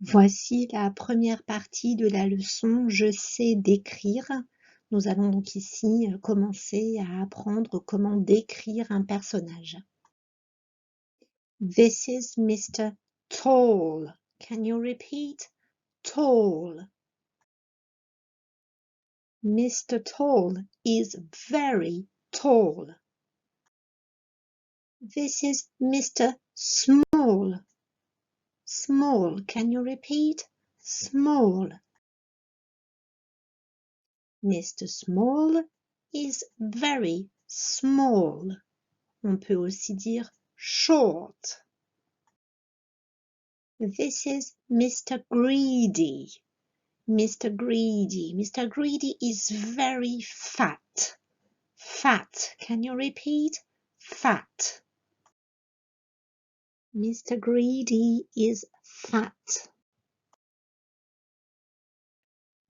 Voici la première partie de la leçon Je sais décrire. Nous allons donc ici commencer à apprendre comment décrire un personnage. This is Mr. Tall. Can you repeat? Tall. Mr. Tall is very tall. This is Mr. Small. Small. Can you repeat? Small. Mr. Small is very small. On peut aussi dire short. This is Mr. Greedy. Mr. Greedy. Mr. Greedy is very fat. Fat. Can you repeat? Fat. Mr. Greedy is fat.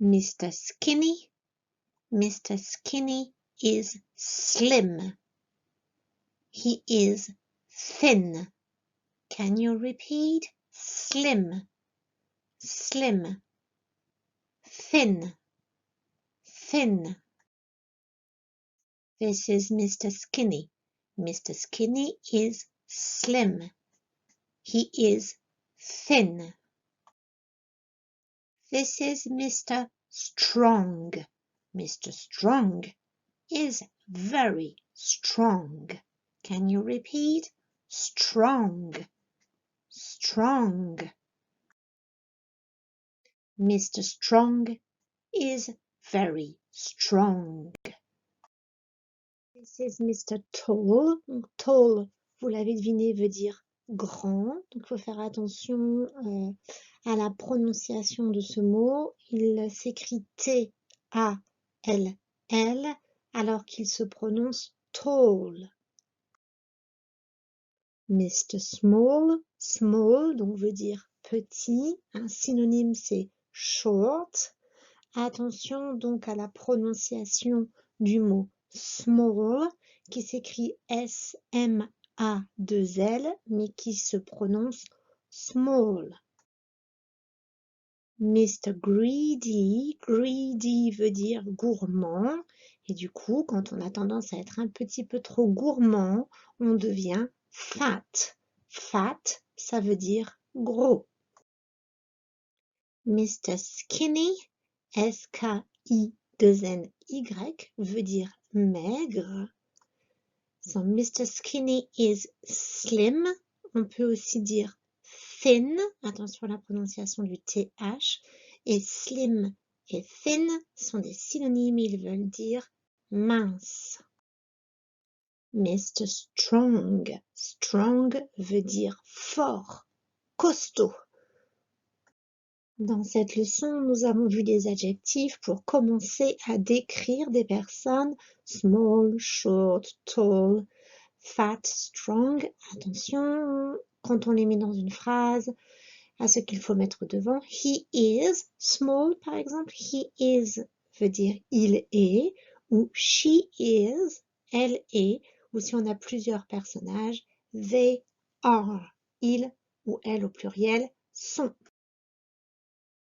Mr. Skinny. Mr. Skinny is slim. He is thin. Can you repeat? Slim. Slim. Thin. Thin. This is Mr. Skinny. Mr. Skinny is slim. He is thin. This is Mr. Strong. Mr. Strong is very strong. Can you repeat? Strong. Strong. Mr. Strong is very strong. This is Mr. Tall. Donc, tall, vous l'avez deviné, veut dire grand. Donc, il faut faire attention à la prononciation de ce mot. Il s'écrit T-A-L-L alors qu'il se prononce tall. Mr. Small. Small, donc veut dire petit. Un synonyme, c'est short. Attention donc à la prononciation du mot small qui s'écrit S-M-A-2-L mais qui se prononce small. Mr. Greedy. Greedy veut dire gourmand et du coup quand on a tendance à être un petit peu trop gourmand, on devient fat. Fat, ça veut dire gros. Mr. Skinny. S-K-I-2-N-Y veut dire maigre. So Mr. Skinny is slim. On peut aussi dire thin. Attention à la prononciation du TH. Et slim et thin sont des synonymes. Ils veulent dire mince. Mr. Strong. Strong veut dire fort, costaud. Dans cette leçon, nous avons vu des adjectifs pour commencer à décrire des personnes small, short, tall, fat, strong. Attention, quand on les met dans une phrase, à ce qu'il faut mettre devant. He is small, par exemple. He is veut dire il est, ou she is, elle est, ou si on a plusieurs personnages, they are, ils ou elles au pluriel sont.